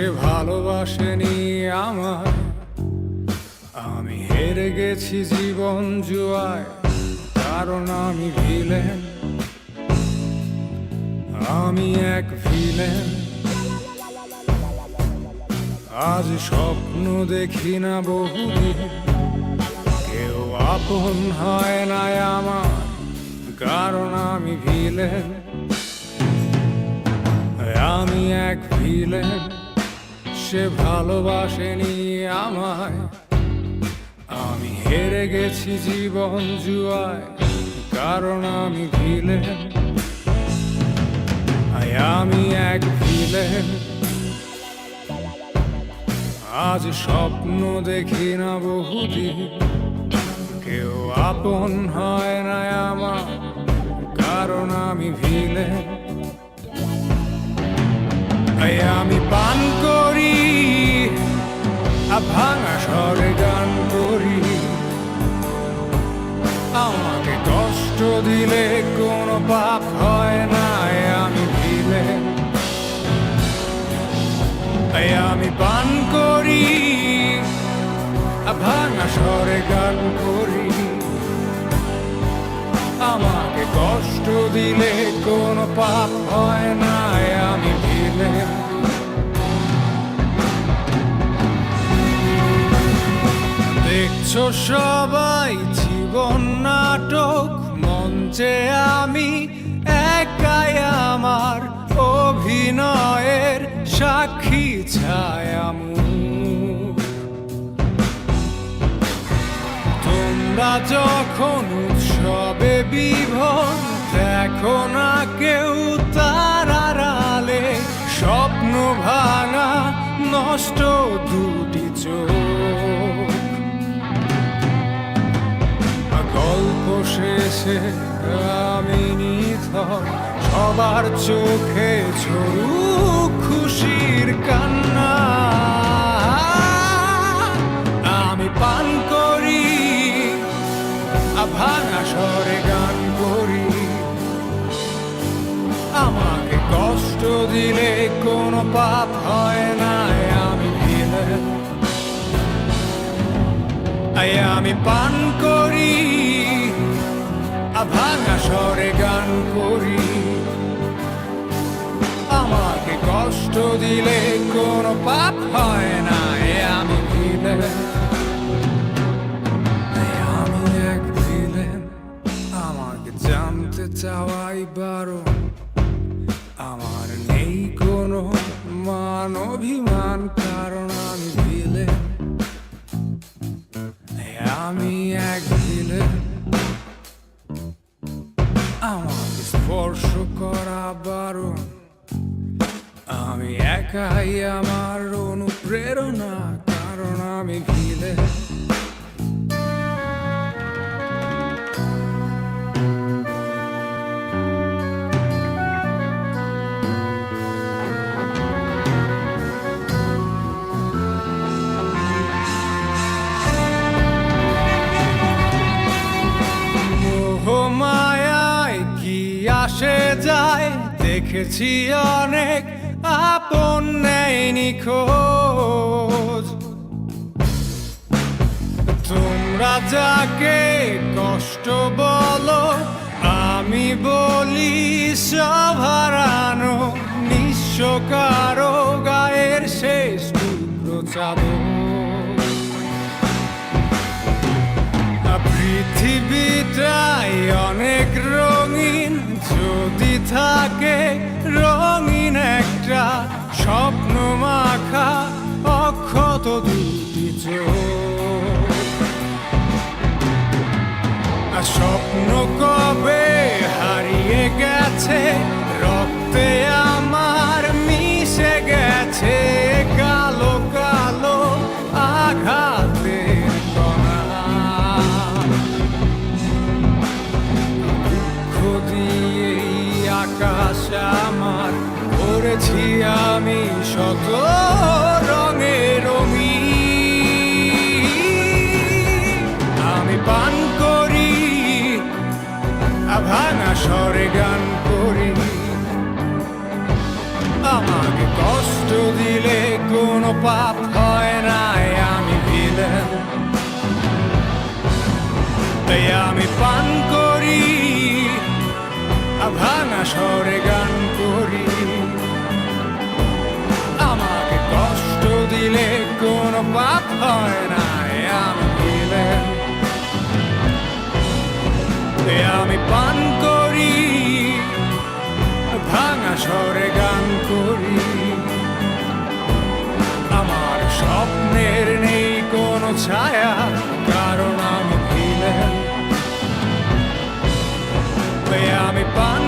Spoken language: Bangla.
সে ভালোবাসেনি আমায়। আমি হেরে গেছি জীবন জুয়ায়, কারণ আমি ভিলেন, আমি এক ভিলেন। আজ স্বপ্ন দেখি না বহুদিন, কেউ আপন হয় না আমার, কারণ আমি ভিলেন, আমি এক ভিলেন। সে ভালোবাসেনি আমায়, আমি হেরে গেছি জীবন জুয়ায়, কারণ আমি ভিলেন, আমি এক ভিলেন। আজ স্বপ্ন দেখি না বহুদিন, কেউ আপন হয় না আমার, কারণ আমি ভিলেন। আমি পান করি, ভাঙা স্বরে গান করি, আমাকে কষ্ট দিলে কোনো পাপ হয় না, আমি ভিলেন। আমি পান করি, ভাঙা স্বরে গান করি, আমাকে কষ্ট দিলে কোনো পাপ হয় না, আমি ভিলেন। দেখছো সবাই জীবন নাটক, মঞ্চে আমি একাই আমার অভিনয়ের সাক্ষী ছায়ামুখ। তোমরা যখন উৎসবে বিভোর, দেখো না কেউ তার আড়ালে স্বপ্ন ভাঙা নষ্ট দুটি চোখ। গল্প শেষে আমি নিথর, সবার চোখে ঝরুক খুশির কান্না। আমি পান করি, ভাঙা স্বরে গান করি, আমাকে কষ্ট দিলে কোনো পাপ হয় না, আমি ভিলেন। আমি পান করি, ভাঙা স্বরে গান করি, আমাকে কষ্ট দিলে কোনো পাপ হয় না, আমি ভিলেন। আমি এক ভিলেন, আমাকে জানতে চাওয়াই বারণ, আমার নেই কোনো মান অভিমান, কারণ আমি ভিলেন, আমি এক ভিলেন। আমাকে স্পর্শ করা বারণ, আমি একাই আমার অনুপ্রেরণা, কারণ আমি ভিলেন। মায়ায় কি আসে যায়, দেখেছি অনেক আপন নেয়নি খোঁজ। তোমরা যাকে কষ্ট বলো, আমি বলি সব হারানো নিঃস্ব কারো গায়ের শেষ টুকরো চাদর। পৃথিবীটাই অনেক রঙিন, যদি থাকে রঙিন একটা স্বপ্ন মাখা অক্ষত দুটি চোখ। স্বপ্ন কবে হারিয়ে গেছে, রক্তে আমার মিশে গেছে কালো কালো আঘাতের কণা। আকাশ আমার করেছি আমি শত রঙে রঙিন। আমি পান করি, ভাঙা স্বরে গান করি, আমাকে কষ্ট দিলে কোনো পাপ হয় নাই আমি ভিলেন, তাই আমি পান করি ভাঙা স্বরে গান করি। আমাকে কষ্ট দিলে কোনো পাপ হয় নাই আমি ভিলেন, তাই আমি পান করি ভাঙা স্বরে গান করি। আমার স্বপ্নের নেই কোনো ছায়া, কারণ আমি ভিলেন, তাই আমি পান